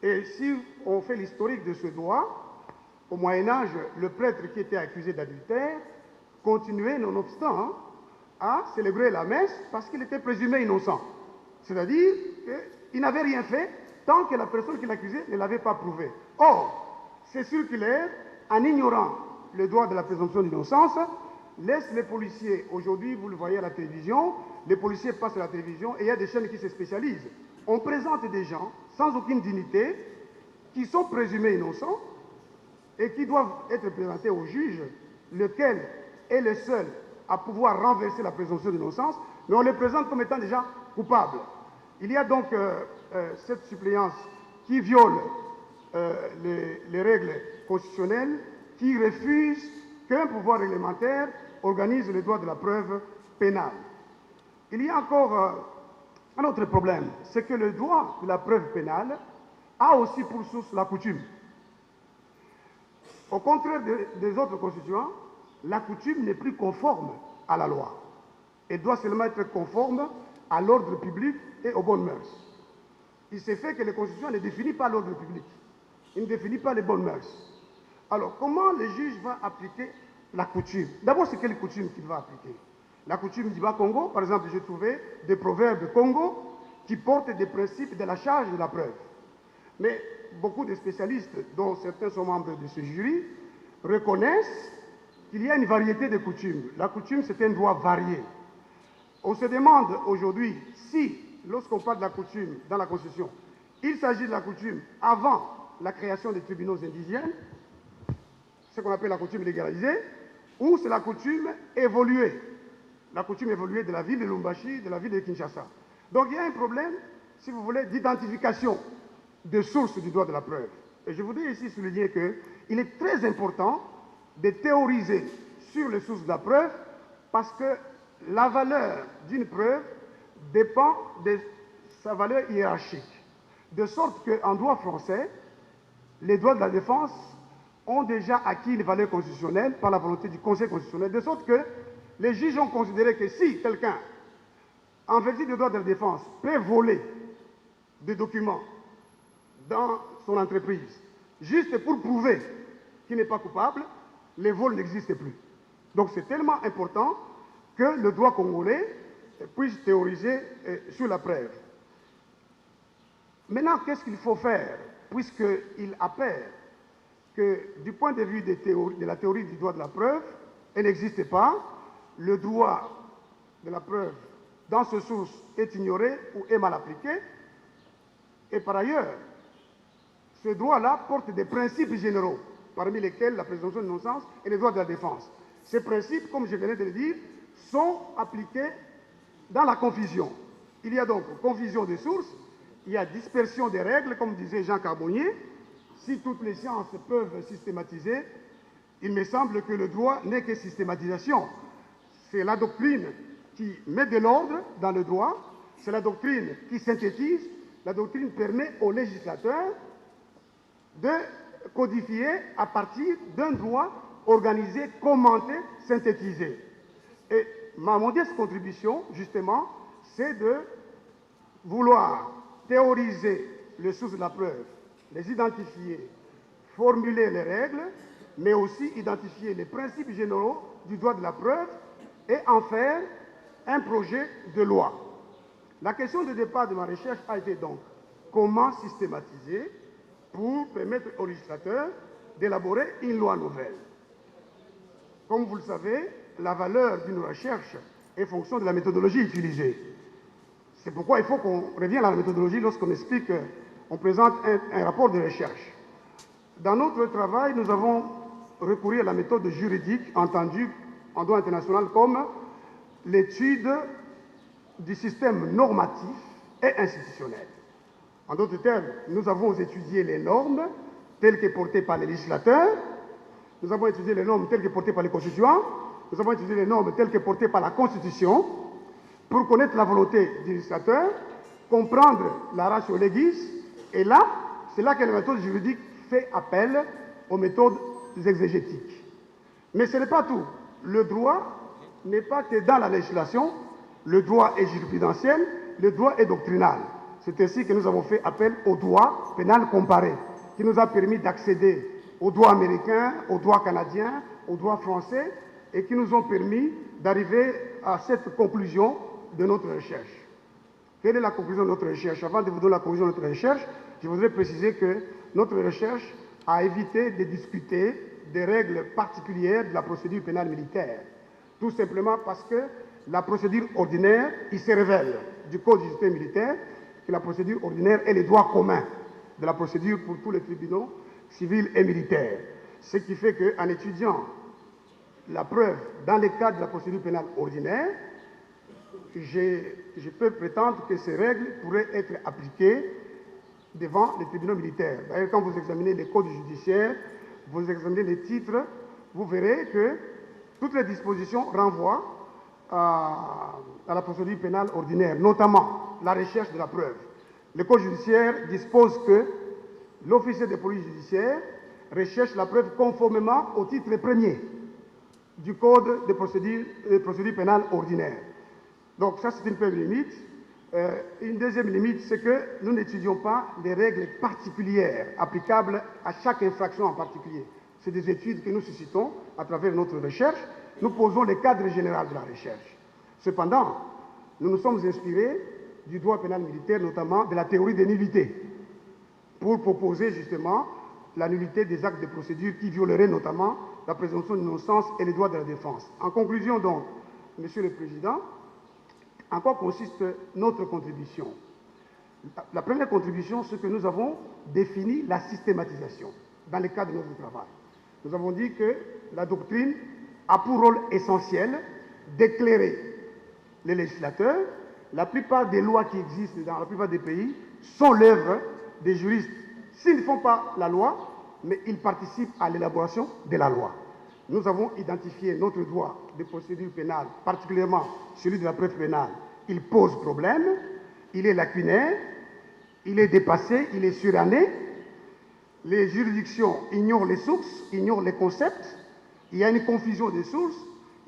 Et si on fait l'historique de ce droit, au Moyen-Âge, le prêtre qui était accusé d'adultère continuait, nonobstant, à célébrer la messe parce qu'il était présumé innocent. C'est-à-dire qu'il n'avait rien fait tant que la personne qui l'accusait ne l'avait pas prouvé. Or, ces circulaires, en ignorant le droit de la présomption d'innocence, laissent les policiers, aujourd'hui vous le voyez à la télévision, les policiers passent à la télévision et il y a des chaînes qui se spécialisent. On présente des gens sans aucune dignité, qui sont présumés innocents et qui doivent être présentés au juge, lequel est le seul à pouvoir renverser la présomption d'innocence, mais on les présente comme étant déjà coupables. Il y a donc cette suppléance qui viole les règles constitutionnelles, qui refuse qu'un pouvoir réglementaire organise le droit de la preuve pénale. Il y a encore un autre problème, c'est que le droit de la preuve pénale a aussi pour source la coutume. Au contraire des autres constituants, la coutume n'est plus conforme à la loi. Elle doit seulement être conforme à l'ordre public et aux bonnes mœurs. Il s'est fait que les constitutions ne définissent pas l'ordre public. Il ne définit pas les bonnes mœurs. Alors, comment le juge va appliquer la coutume? D'abord, c'est quelle coutume qu'il va appliquer? La coutume du Bas-Congo, par exemple, j'ai trouvé des proverbes Congo qui portent des principes de la charge de la preuve. Mais beaucoup de spécialistes, dont certains sont membres de ce jury, reconnaissent qu'il y a une variété de coutumes. La coutume, c'est un droit varié. On se demande aujourd'hui si, lorsqu'on parle de la coutume dans la Constitution, il s'agit de la coutume avant la création des tribunaux indigènes, ce qu'on appelle la coutume légalisée, ou c'est la coutume évoluée. La coutume évoluée de la ville de Lubumbashi, de la ville de Kinshasa. Donc il y a un problème, si vous voulez, d'identification de sources du droit de la preuve. Et je voudrais ici souligner qu'il est très important de théoriser sur les sources de la preuve parce que la valeur d'une preuve dépend de sa valeur hiérarchique. De sorte qu'en droit français, les droits de la défense ont déjà acquis une valeur constitutionnelle par la volonté du Conseil constitutionnel, de sorte que les juges ont considéré que si quelqu'un, en vertu des droits de la défense, peut voler des documents dans son entreprise, juste pour prouver qu'il n'est pas coupable, les vols n'existent plus. Donc c'est tellement important que le droit congolais puisse théoriser sur la preuve. Maintenant, qu'est-ce qu'il faut faire? Puisqu'il appelle que du point de vue de la théorie du droit de la preuve, elle n'existe pas, le droit de la preuve dans ce source est ignoré ou est mal appliqué, et par ailleurs, ce droit-là porte des principes généraux, parmi lesquels la présomption d'innocence et les droits de la défense. Ces principes, comme je venais de le dire, sont appliqués dans la confusion. Il y a donc confusion des sources, il y a dispersion des règles, comme disait Jean Carbonnier. Si toutes les sciences peuvent systématiser, il me semble que le droit n'est que systématisation. C'est la doctrine qui met de l'ordre dans le droit, c'est la doctrine qui synthétise, la doctrine permet au législateur de codifier à partir d'un droit organisé, commenté, synthétisé. Et ma modeste contribution, justement, c'est de vouloir théoriser les sources de la preuve, les identifier, formuler les règles, mais aussi identifier les principes généraux du droit de la preuve et en faire un projet de loi. La question de départ de ma recherche a été donc comment systématiser pour permettre au législateur d'élaborer une loi nouvelle. Comme vous le savez, la valeur d'une recherche est fonction de la méthodologie utilisée. C'est pourquoi il faut qu'on revienne à la méthodologie lorsqu'on explique, on présente un rapport de recherche. Dans notre travail, nous avons recouru à la méthode juridique entendue en droit international comme l'étude du système normatif et institutionnel. En d'autres termes, nous avons étudié les normes telles que portées par les législateurs, nous avons étudié les normes telles que portées par les constituants, nous avons étudié les normes telles que portées par la Constitution, pour connaître la volonté du législateur, comprendre la ratio legis, et là, c'est là que la méthode juridique fait appel aux méthodes exégétiques. Mais ce n'est pas tout. Le droit n'est pas que dans la législation, le droit est jurisprudentiel, le droit est doctrinal. C'est ainsi que nous avons fait appel au droit pénal comparé, qui nous a permis d'accéder au droit américain, au droit canadien, au droit français, et qui nous ont permis d'arriver à cette conclusion de notre recherche. Quelle est la conclusion de notre recherche? Avant de vous donner la conclusion de notre recherche, je voudrais préciser que notre recherche a évité de discuter des règles particulières de la procédure pénale militaire. Tout simplement parce que la procédure ordinaire, il se révèle du Code judiciaire militaire que la procédure ordinaire est le droit commun de la procédure pour tous les tribunaux civils et militaires. Ce qui fait qu'en étudiant la preuve dans le cadre de la procédure pénale ordinaire, je peux prétendre que ces règles pourraient être appliquées devant les tribunaux militaires. D'ailleurs, quand vous examinez les codes judiciaires, vous examinez les titres, vous verrez que toutes les dispositions renvoient à la procédure pénale ordinaire, notamment la recherche de la preuve. Le code judiciaire dispose que l'officier de police judiciaire recherche la preuve conformément au titre premier du code de procédure pénale ordinaire. Donc ça, c'est une première limite. Une deuxième limite, c'est que nous n'étudions pas les règles particulières applicables à chaque infraction en particulier. C'est des études que nous suscitons à travers notre recherche. Nous posons le cadre général de la recherche. Cependant, nous nous sommes inspirés du droit pénal militaire, notamment de la théorie des nullités, pour proposer justement la nullité des actes de procédure qui violeraient notamment la présomption d'innocence et les droits de la défense. En conclusion donc, Monsieur le Président, en quoi consiste notre contribution? La première contribution, c'est que nous avons défini la systématisation dans le cadre de notre travail. Nous avons dit que la doctrine a pour rôle essentiel d'éclairer les législateurs. La plupart des lois qui existent dans la plupart des pays sont l'œuvre des juristes. S'ils ne font pas la loi, mais ils participent à l'élaboration de la loi. Nous avons identifié notre droit de procédure pénale, particulièrement celui de la preuve pénale. Il pose problème, il est lacunaire, il est dépassé, il est suranné. Les juridictions ignorent les sources, ignorent les concepts. Il y a une confusion des sources.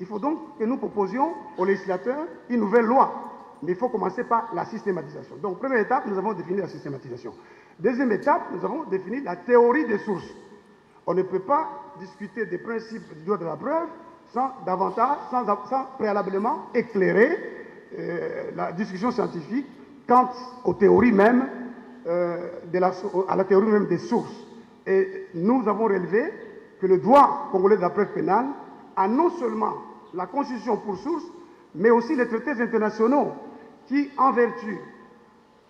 Il faut donc que nous proposions aux législateurs une nouvelle loi. Mais il faut commencer par la systématisation. Donc, première étape, nous avons défini la systématisation. Deuxième étape, nous avons défini la théorie des sources. On ne peut pas discuter des principes du droit de la preuve sans préalablement éclairer la discussion scientifique quant aux théories même, à la théorie même des sources. Et nous avons relevé que le droit congolais de la preuve pénale a non seulement la Constitution pour source, mais aussi les traités internationaux qui, en vertu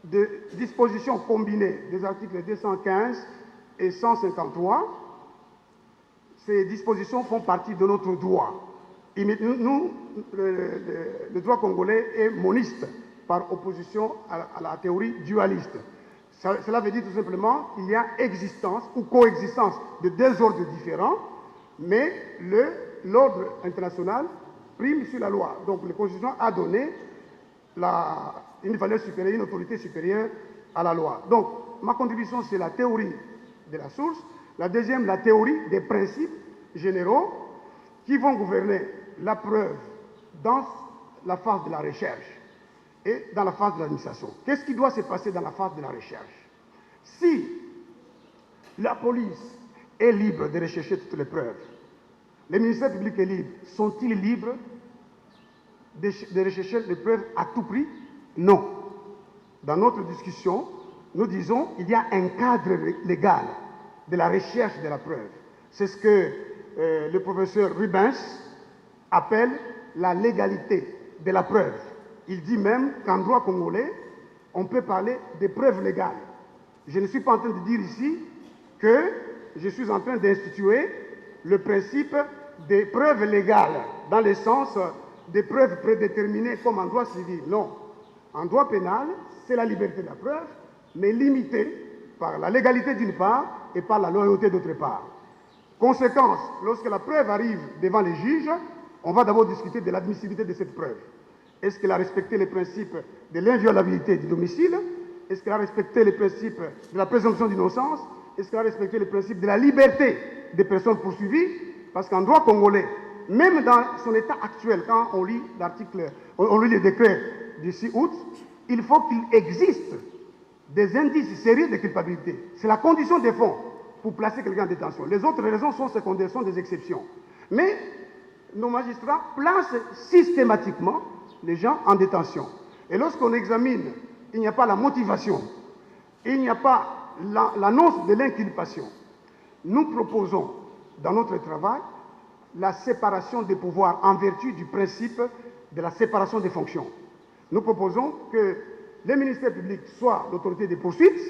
de dispositions combinées des articles 215 et 153, ces dispositions font partie de notre droit. Et nous, le droit congolais est moniste par opposition à la théorie dualiste. Cela veut dire tout simplement qu'il y a existence ou coexistence de deux ordres différents, mais l'ordre international prime sur la loi. Donc la Constitution a donné une valeur supérieure, une autorité supérieure à la loi. Donc ma contribution, c'est la théorie de la source. La deuxième, la théorie des principes généraux qui vont gouverner la preuve dans la phase de la recherche et dans la phase de l'administration. Qu'est-ce qui doit se passer dans la phase de la recherche? Si la police est libre de rechercher toutes les preuves, les ministères publics est libre, sont-ils libres de rechercher les preuves à tout prix? Non. Dans notre discussion, nous disons qu'il y a un cadre légal de la recherche de la preuve. C'est ce que le professeur Rubens appelle la légalité de la preuve. Il dit même qu'en droit congolais, on peut parler de preuves légales. Je ne suis pas en train de dire ici que je suis en train d'instituer le principe des preuves légales, dans le sens des preuves prédéterminées comme en droit civil. Non. En droit pénal, c'est la liberté de la preuve, mais limitée par la légalité d'une part et par la loyauté d'autre part. Conséquence, lorsque la preuve arrive devant les juges, on va d'abord discuter de l'admissibilité de cette preuve. Est-ce qu'elle a respecté les principes de l'inviolabilité du domicile? Est-ce qu'elle a respecté les principes de la présomption d'innocence? Est-ce qu'elle a respecté les principes de la liberté des personnes poursuivies? Parce qu'en droit congolais, même dans son état actuel, quand on lit l'article, on lit les décrets du 6 août, il faut qu'il existe des indices sérieux de culpabilité. C'est la condition des fonds pour placer quelqu'un en détention. Les autres raisons sont secondaires, sont des exceptions. Mais nos magistrats placent systématiquement les gens en détention. Et lorsqu'on examine, il n'y a pas la motivation, il n'y a pas l'annonce de l'inculpation. Nous proposons, dans notre travail, la séparation des pouvoirs en vertu du principe de la séparation des fonctions. Nous proposons que le ministère public soit l'autorité des poursuites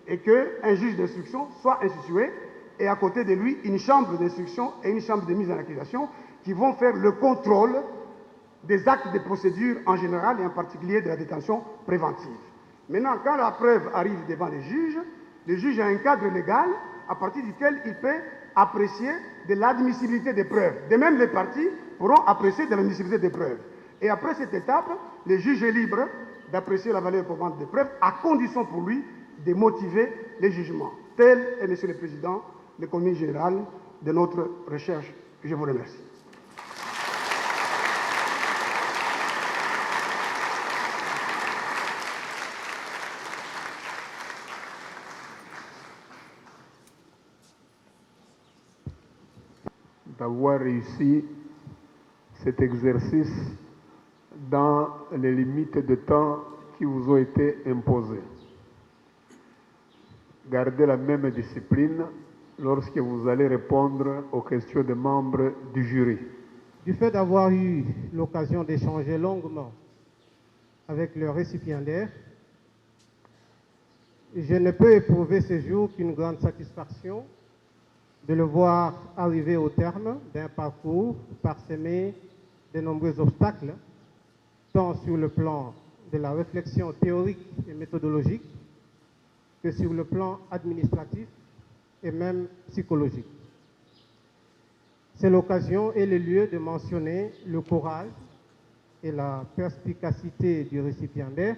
et qu'un juge d'instruction soit institué et à côté de lui une chambre d'instruction et une chambre de mise en accusation qui vont faire le contrôle des actes de procédure en général et en particulier de la détention préventive. Maintenant, quand la preuve arrive devant le juge a un cadre légal à partir duquel il peut apprécier de l'admissibilité des preuves. De même, les parties pourront apprécier de l'admissibilité des preuves. Et après cette étape, le juge est libre d'apprécier la valeur probante des preuves à condition pour lui de motiver les jugements. Tel est, Monsieur le Président, le contenu général de notre recherche. Je vous remercie. D'avoir réussi cet exercice dans les limites de temps qui vous ont été imposées. Gardez la même discipline lorsque vous allez répondre aux questions des membres du jury. Du fait d'avoir eu l'occasion d'échanger longuement avec le récipiendaire, je ne peux éprouver ce jour qu'une grande satisfaction de le voir arriver au terme d'un parcours parsemé de nombreux obstacles, tant sur le plan de la réflexion théorique et méthodologique que sur le plan administratif et même psychologique. C'est l'occasion et le lieu de mentionner le courage et la perspicacité du récipiendaire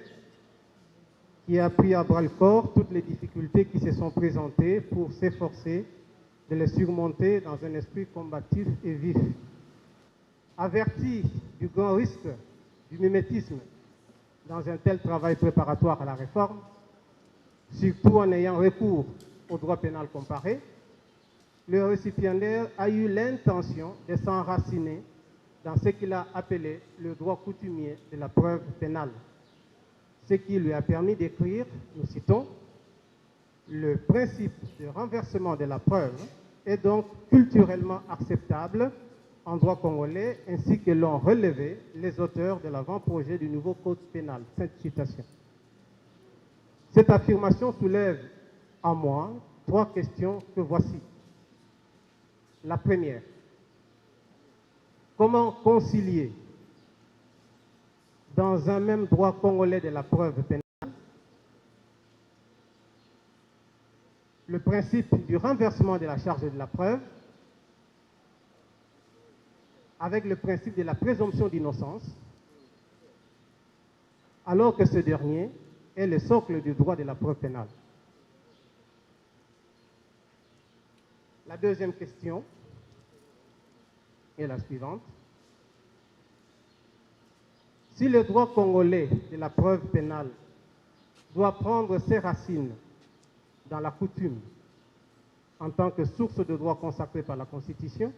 qui a pris à bras-le-corps toutes les difficultés qui se sont présentées pour s'efforcer de les surmonter dans un esprit combatif et vif. Averti du grand risque du mimétisme dans un tel travail préparatoire à la réforme, surtout en ayant recours au droit pénal comparé, le récipiendaire a eu l'intention de s'enraciner dans ce qu'il a appelé le droit coutumier de la preuve pénale, ce qui lui a permis d'écrire, nous citons, le principe de renversement de la preuve est donc culturellement acceptable en droit congolais, ainsi que l'ont relevé les auteurs de l'avant-projet du nouveau code pénal. Fin de citation. Cette affirmation soulève en moi 3 questions que voici. La première, comment concilier dans un même droit congolais de la preuve pénale le principe du renversement de la charge de la preuve avec le principe de la présomption d'innocence, alors que ce dernier est le socle du droit de la preuve pénale. La deuxième question est la suivante. Si le droit congolais de la preuve pénale doit prendre ses racines dans la coutume en tant que source de droit consacrée par la Constitution,